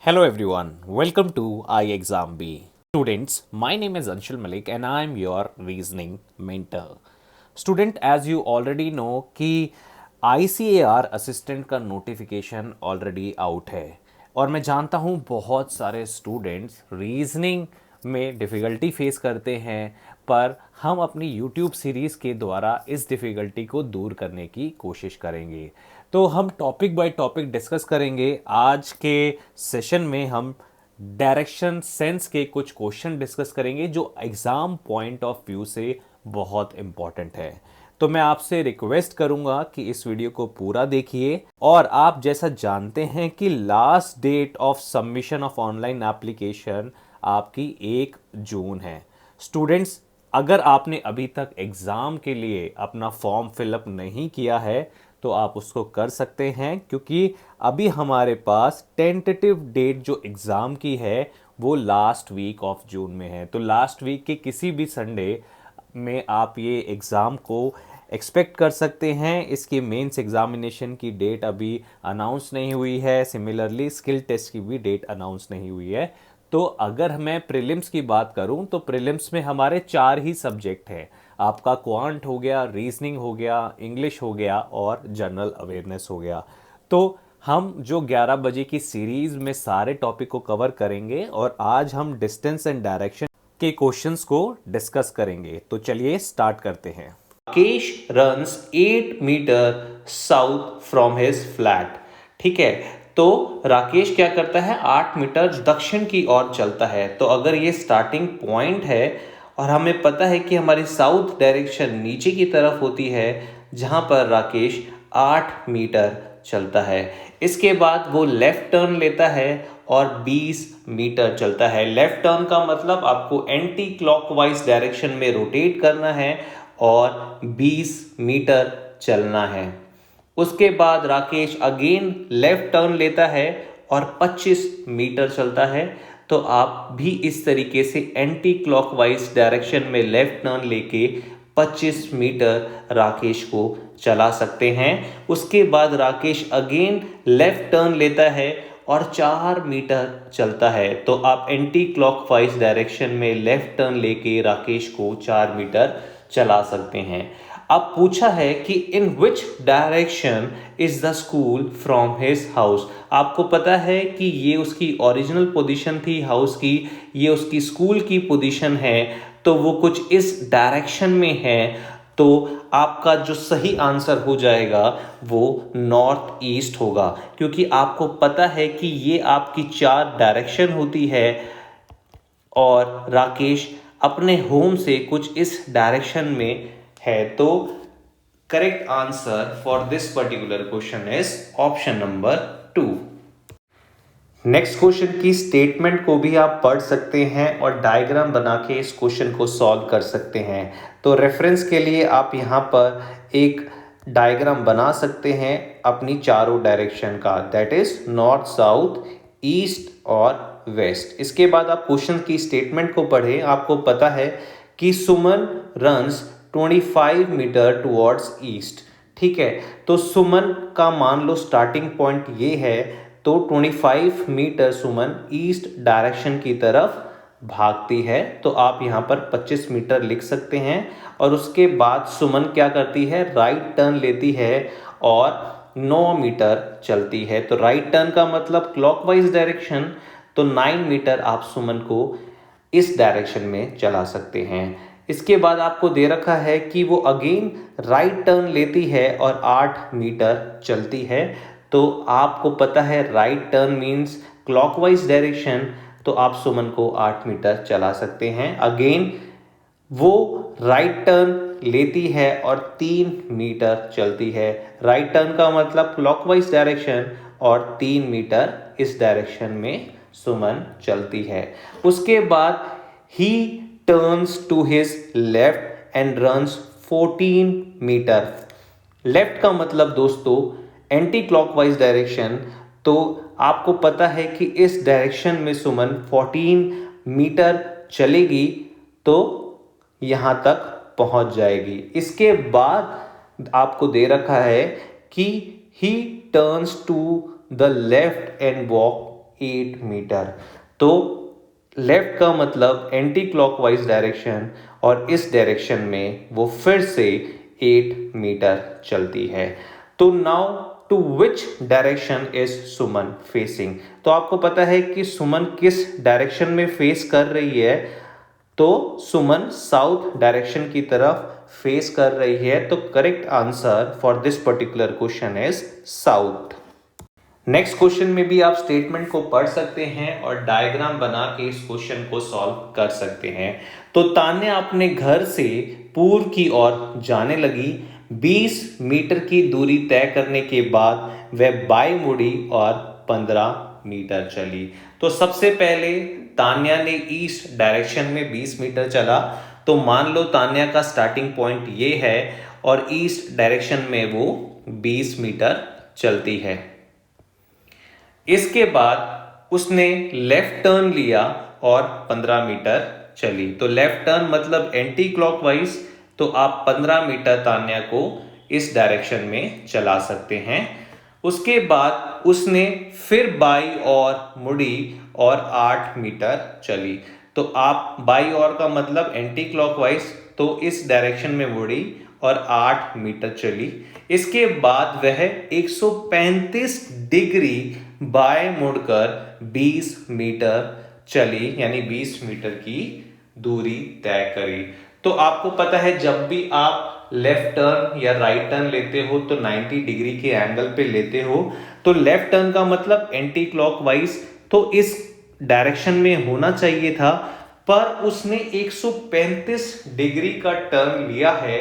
Hello everyone, welcome to iExam B. Students, my name is Anshul Malik and I am your reasoning mentor. Student, as you already know कि ICAR assistant का notification already out है और मैं जानता हूँ बहुत सारे students reasoning में डिफ़िकल्टी फेस करते हैं, पर हम अपनी यूट्यूब सीरीज़ के द्वारा इस डिफ़िकल्टी को दूर करने की कोशिश करेंगे। तो हम टॉपिक बाय टॉपिक डिस्कस करेंगे। आज के सेशन में हम डायरेक्शन सेंस के कुछ क्वेश्चन डिस्कस करेंगे जो एग्ज़ाम पॉइंट ऑफ व्यू से बहुत इम्पॉर्टेंट है। तो मैं आपसे रिक्वेस्ट करूंगा कि इस वीडियो को पूरा देखिए। और आप जैसा जानते हैं कि last date of submission of online application आपकी 1 जून है। स्टूडेंट्स, अगर आपने अभी तक एग्ज़ाम के लिए अपना फॉर्म फिलअप नहीं किया है तो आप उसको कर सकते हैं, क्योंकि अभी हमारे पास टेंटेटिव डेट जो एग्ज़ाम की है वो लास्ट वीक ऑफ जून में है। तो लास्ट वीक के किसी भी संडे में आप ये एग्ज़ाम को एक्सपेक्ट कर सकते हैं। इसकी मेंस एग्जामिनेशन की डेट अभी अनाउंस नहीं हुई है। सिमिलरली स्किल टेस्ट की भी डेट अनाउंस नहीं हुई है। तो अगर मैं प्रीलिम्स की बात करूं तो प्रीलिम्स में हमारे 4 ही सब्जेक्ट हैं। आपका क्वांट हो गया, रीजनिंग हो गया, इंग्लिश हो गया और जनरल अवेयरनेस हो गया। तो हम जो 11 बजे की सीरीज में सारे टॉपिक को कवर करेंगे और आज हम डिस्टेंस एंड डायरेक्शन के क्वेश्चंस को डिस्कस करेंगे। तो चलिए स्टार्ट करते हैं। Rakesh runs 8 metre south from his flat. ठीक है, तो राकेश क्या करता है, 8 मीटर दक्षिण की ओर चलता है। तो अगर ये स्टार्टिंग पॉइंट है और हमें पता है कि हमारी साउथ डायरेक्शन नीचे की तरफ होती है, जहां पर राकेश 8 मीटर चलता है। इसके बाद वो लेफ्ट टर्न लेता है और 20 मीटर चलता है। लेफ्ट टर्न का मतलब आपको एंटी क्लॉकवाइज डायरेक्शन में रोटेट करना है और 20 मीटर चलना है। उसके बाद राकेश अगेन लेफ्ट टर्न लेता है और 25 मीटर चलता है। तो आप भी इस तरीके से एंटी क्लॉकवाइज डायरेक्शन में लेफ्ट टर्न लेके 25 मीटर राकेश को चला सकते हैं। उसके बाद राकेश अगेन लेफ्ट टर्न लेता है और 4 मीटर चलता है। तो आप एंटी क्लॉकवाइज डायरेक्शन में लेफ्ट टर्न लेके राकेश को 4 मीटर चला सकते हैं। अब पूछा है कि in which direction is the school from his house. आपको पता है कि ये उसकी ओरिजिनल पोजीशन थी हाउस की, ये उसकी स्कूल की पोजीशन है, तो वो कुछ इस डायरेक्शन में है। तो आपका जो सही आंसर हो जाएगा वो नॉर्थ ईस्ट होगा, क्योंकि आपको पता है कि ये आपकी 4 डायरेक्शन होती है और राकेश अपने होम से कुछ इस डायरेक्शन में है। तो correct answer for this particular question is option number 2। Next question की स्टेटमेंट को भी आप पढ़ सकते हैं और डायग्राम बना के इस क्वेश्चन को सॉल्व कर सकते हैं। तो रेफरेंस के लिए आप यहाँ पर एक डायग्राम बना सकते हैं अपनी चारों डायरेक्शन का, that is north, south, east और वेस्ट। इसके बाद आप क्वेश्चन की स्टेटमेंट को पढ़ें। आपको पता है कि सुमन रन्स 25 मीटर टुवर्ड्स ईस्ट। ठीक है, तो सुमन का मान लो स्टार्टिंग पॉइंट ये है, तो 25 मीटर सुमन ईस्ट डायरेक्शन की तरफ भागती है। तो आप यहाँ पर 25 मीटर लिख सकते हैं। और उसके बाद सुमन क्या करती है, राइट टर्न लेती है और 9 मीटर चलती है। तो राइट टर्न का मतलब क्लॉकवाइज डायरेक्शन, तो 9 मीटर आप सुमन को इस डायरेक्शन में चला सकते हैं। इसके बाद आपको दे रखा है कि वो अगेन राइट टर्न लेती है और 8 मीटर चलती है। तो आपको पता है right turn means clockwise direction, तो आप सुमन को 8 मीटर चला सकते हैं। अगेन वो राइट टर्न लेती है और 3 मीटर चलती है। राइट टर्न का मतलब क्लॉकवाइज डायरेक्शन और 3 मीटर इस डायरेक्शन में सुमन चलती है। उसके बाद he turns to his left and runs 14 metre. Left का मतलब दोस्तों एंटी क्लॉकवाइज डायरेक्शन। तो आपको पता है कि इस डायरेक्शन में सुमन 14 मीटर चलेगी तो यहां तक पहुंच जाएगी। इसके बाद आपको दे रखा है कि he turns to the left and walk 8 metre. तो लेफ्ट का मतलब एंटी क्लॉकवाइज डायरेक्शन और इस डायरेक्शन में वो फिर से 8 मीटर चलती है। तो now to which direction is Suman facing? तो आपको पता है कि सुमन किस डायरेक्शन में फेस कर रही है, तो सुमन साउथ डायरेक्शन की तरफ फेस कर रही है। तो correct answer for this particular question is south. Next question में भी आप स्टेटमेंट को पढ़ सकते हैं और डायग्राम बना के इस क्वेश्चन को सॉल्व कर सकते हैं। तो तान्या अपने घर से पूर्व की ओर जाने लगी। 20 मीटर की दूरी तय करने के बाद वह बाई मुड़ी और 15 मीटर चली। तो सबसे पहले तान्या ने ईस्ट डायरेक्शन में 20 मीटर चला। तो मान लो तान्या का स्टार्टिंग पॉइंट ये है और ईस्ट डायरेक्शन में वो 20 मीटर चलती है। इसके बाद उसने लेफ्ट टर्न लिया और 15 मीटर चली। तो लेफ्ट टर्न मतलब एंटी क्लॉकवाइज, तो आप 15 मीटर तान्या को इस डायरेक्शन में चला सकते हैं। उसके बाद उसने फिर बाई और मुड़ी और 8 मीटर चली। तो आप बाई और का मतलब एंटी क्लॉकवाइज, तो इस डायरेक्शन में मुड़ी और 8 मीटर चली। इसके बाद वह 135 डिग्री बाएं मुड़कर 20 मीटर चली, यानी 20 मीटर की दूरी तय करी। तो आपको पता है जब भी आप लेफ्ट टर्न या राइट टर्न लेते हो तो 90 डिग्री के एंगल पे लेते हो। तो लेफ्ट टर्न का मतलब एंटी क्लॉकवाइज, तो इस डायरेक्शन में होना चाहिए था, पर उसने 135 डिग्री का टर्न लिया है।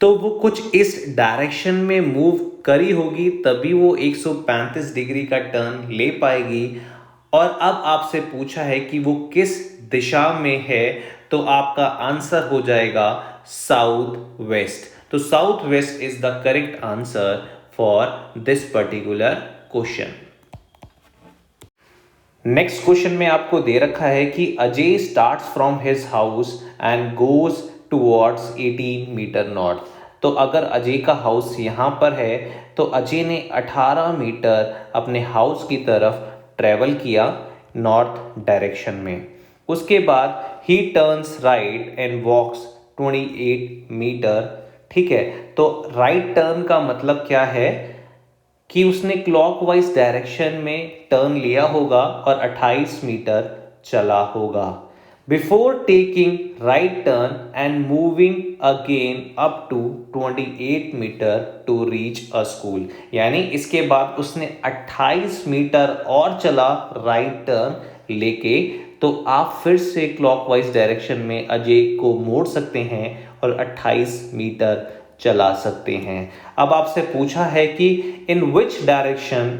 तो वो कुछ इस डायरेक्शन में मूव करी होगी, तभी वो 135 डिग्री का टर्न ले पाएगी। और अब आपसे पूछा है कि वो किस दिशा में है, तो आपका आंसर हो जाएगा साउथ वेस्ट। तो south west is the correct answer for this particular question. Next question में आपको दे रखा है कि Ajay starts from his house and goes towards 18 metre north. तो अगर अजय का हाउस यहाँ पर है तो अजय ने 18 मीटर अपने हाउस की तरफ ट्रेवल किया नॉर्थ डायरेक्शन में। उसके बाद he turns right and walks 28 metre. ठीक है, तो राइट टर्न का मतलब क्या है कि उसने क्लॉकवाइज डायरेक्शन में टर्न लिया होगा और 28 मीटर चला होगा। Before taking right turn and moving again up to 28 metre to reach a school, यानी इसके बाद उसने 28 मीटर और चला राइट टर्न लेके। तो आप फिर से क्लॉकवाइज डायरेक्शन में अजय को मोड़ सकते हैं और 28 मीटर चला सकते हैं। अब आपसे पूछा है कि in which direction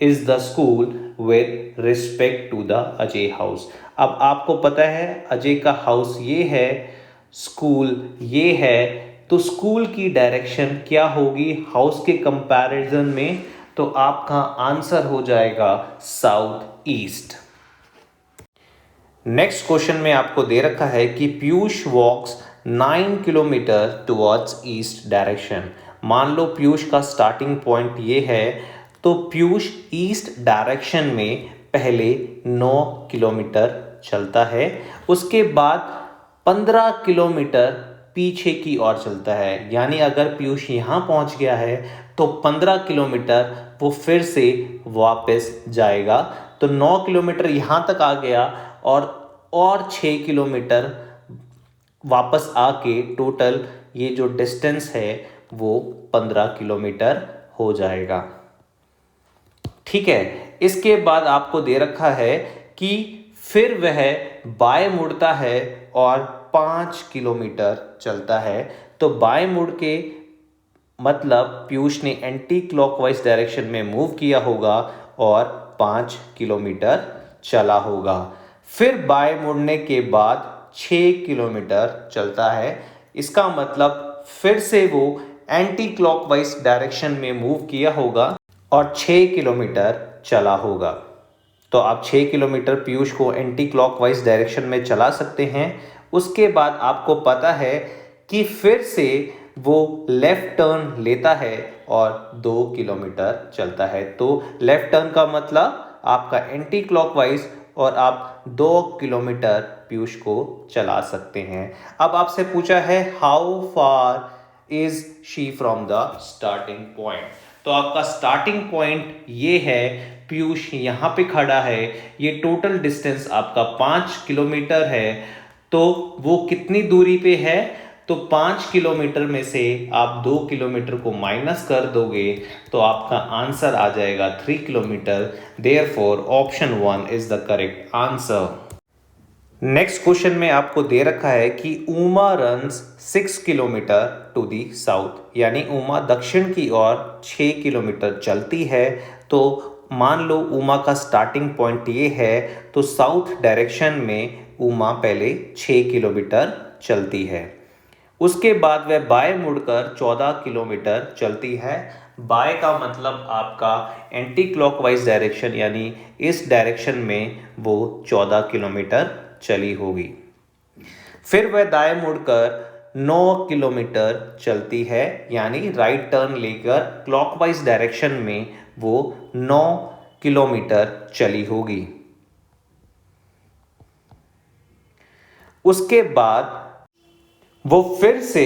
is the school with respect to the Ajay house. अब आपको पता है अजय का हाउस ये है, स्कूल ये है, तो स्कूल की डायरेक्शन क्या होगी हाउस के कंपैरिजन में? तो आपका आंसर हो जाएगा साउथ ईस्ट। नेक्स्ट क्वेश्चन में आपको दे रखा है कि पीयूष वॉक्स 9 किलोमीटर टुवर्ड्स ईस्ट डायरेक्शन। मान लो पीयूष का स्टार्टिंग पॉइंट ये है, तो पीयूष ईस्ट डायरेक्शन में पहले 9 किलोमीटर चलता है। उसके बाद 15 किलोमीटर पीछे की ओर चलता है, यानी अगर पीयूष यहाँ पहुँच गया है तो 15 किलोमीटर वो फिर से वापस जाएगा। तो 9 किलोमीटर यहाँ तक आ गया और 6 किलोमीटर वापस आके टोटल ये जो डिस्टेंस है वो 15 किलोमीटर हो जाएगा। ठीक है, इसके बाद आपको दे रखा है कि फिर वह बाएं मुड़ता है और 5 किलोमीटर चलता है। तो बाएं मुड़ के मतलब पीयूष ने एंटी क्लॉकवाइज डायरेक्शन में मूव किया होगा और 5 किलोमीटर चला होगा। फिर बाएं मुड़ने के बाद 6 किलोमीटर चलता है। इसका मतलब फिर से वो एंटी क्लॉकवाइज डायरेक्शन में मूव किया होगा और 6 किलोमीटर चला होगा। तो आप 6 किलोमीटर पीयूष को एंटी क्लॉकवाइज डायरेक्शन में चला सकते हैं। उसके बाद आपको पता है कि फिर से वो लेफ्ट टर्न लेता है और 2 किलोमीटर चलता है। तो लेफ्ट टर्न का मतलब आपका एंटी क्लॉकवाइज और आप 2 किलोमीटर पीयूष को चला सकते हैं। अब आपसे पूछा है how far is she from the starting point. तो आपका स्टार्टिंग पॉइंट ये है, पीयूष यहाँ पे खड़ा है, ये टोटल डिस्टेंस आपका 5 किलोमीटर है। तो वो कितनी दूरी पे है, तो 5 किलोमीटर में से आप 2 किलोमीटर को माइनस कर दोगे तो आपका आंसर आ जाएगा 3 kilometre. Therefore option 1 is the correct answer. Next question में आपको दे रखा है कि Uma runs 6 kilometre to the south, यानी उमा दक्षिण की ओर 6 किलोमीटर चलती है। तो मान लो उमा का स्टार्टिंग पॉइंट ये है, तो साउथ डायरेक्शन में उमा पहले 6 किलोमीटर चलती है। उसके बाद वह बाएं मुड़कर 14 किलोमीटर चलती है। बाएं का मतलब आपका एंटी क्लॉकवाइज डायरेक्शन, यानी इस डायरेक्शन में वो 14 किलोमीटर चली होगी। फिर वह दाएं मुड़कर 9 किलोमीटर चलती है, यानी राइट टर्न लेकर क्लॉकवाइज डायरेक्शन में वो 9 किलोमीटर चली होगी। उसके बाद वो फिर से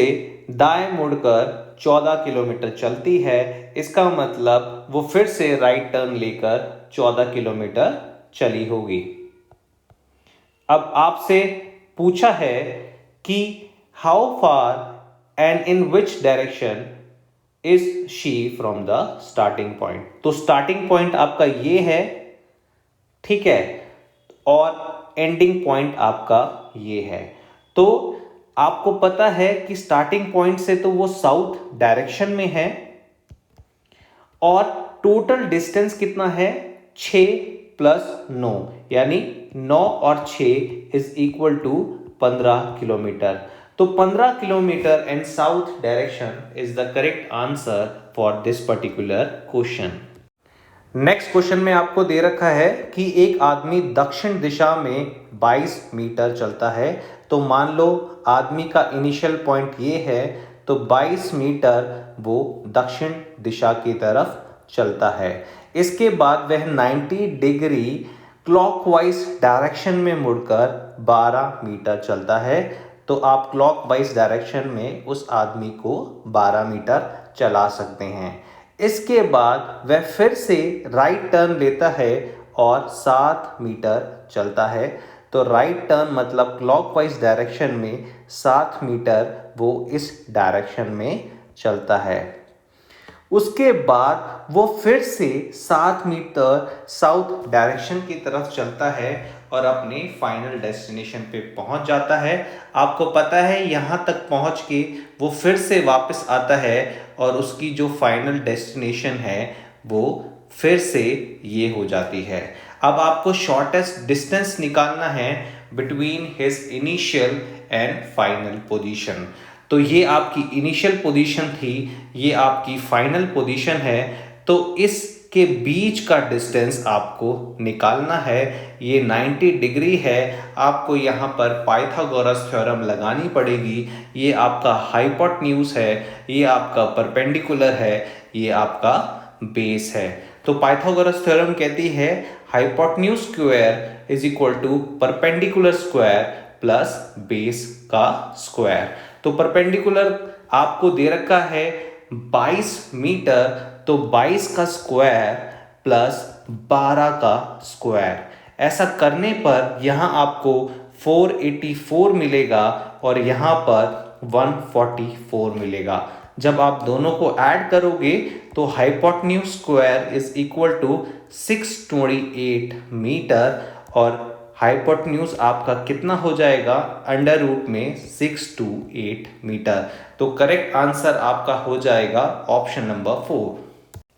दाएं मुड़कर 14 किलोमीटर चलती है। इसका मतलब वो फिर से राइट टर्न लेकर 14 किलोमीटर चली होगी। अब आपसे पूछा है कि how far and in which direction is she from the starting point. तो स्टार्टिंग पॉइंट आपका ये है, ठीक है, और एंडिंग पॉइंट आपका ये है। तो आपको पता है कि स्टार्टिंग पॉइंट से तो वो साउथ डायरेक्शन में है और टोटल डिस्टेंस कितना है, 6 + 9, यानी 9 और 6 इज इक्वल टू 15 किलोमीटर। तो 15 kilometre and south direction is the correct answer for this particular question. Next question में आपको दे रखा है कि एक आदमी दक्षिण दिशा में 22 मीटर चलता है। तो मान लो आदमी का इनिशियल पॉइंट ये है, तो 22 मीटर वो दक्षिण दिशा की तरफ चलता है। इसके बाद वह 90 डिग्री क्लॉकवाइज डायरेक्शन में मुड़कर 12 मीटर चलता है। तो आप क्लॉकवाइज डायरेक्शन में उस आदमी को 12 मीटर चला सकते हैं। इसके बाद वह फिर से राइट टर्न लेता है और 7 मीटर चलता है। तो राइट टर्न मतलब क्लॉकवाइज डायरेक्शन में 7 मीटर वो इस डायरेक्शन में चलता है। उसके बाद वो फिर से 7 मीटर साउथ डायरेक्शन की तरफ चलता है और अपने फाइनल डेस्टिनेशन पे पहुंच जाता है। आपको पता है यहाँ तक पहुंच के वो फिर से वापस आता है और उसकी जो फाइनल डेस्टिनेशन है वो फिर से ये हो जाती है। अब आपको शॉर्टेस्ट डिस्टेंस निकालना है between his initial and final position. तो ये आपकी इनिशियल पोजीशन थी, ये आपकी फाइनल पोजीशन है। तो इसके बीच का डिस्टेंस आपको निकालना है। ये 90 डिग्री है। आपको यहाँ पर पाइथागोरस थ्योरम लगानी पड़ेगी। ये आपका हाइपोटेन्यूज है, ये आपका परपेंडिकुलर है, ये आपका बेस है। तो पाइथागोरस थ्योरम कहती है hypotenuse square is equal to perpendicular square plus base का स्क्वायर। तो परपेंडिकुलर आपको दे रखा है 22 मीटर, तो 22 का स्क्वायर प्लस 12 का स्क्वायर। ऐसा करने पर यहाँ आपको 484 मिलेगा और यहाँ पर 144 मिलेगा। जब आप दोनों को ऐड करोगे तो hypotenuse square is equal to 628 metre और हाइपोटेन्यूज आपका कितना हो जाएगा, अंडर रूट में 628 मीटर। तो करेक्ट आंसर आपका हो जाएगा ऑप्शन नंबर 4।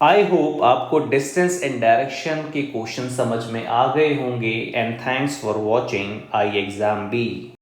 आई होप आपको डिस्टेंस एंड डायरेक्शन के क्वेश्चन समझ में आ गए होंगे and thanks for watching I exam B.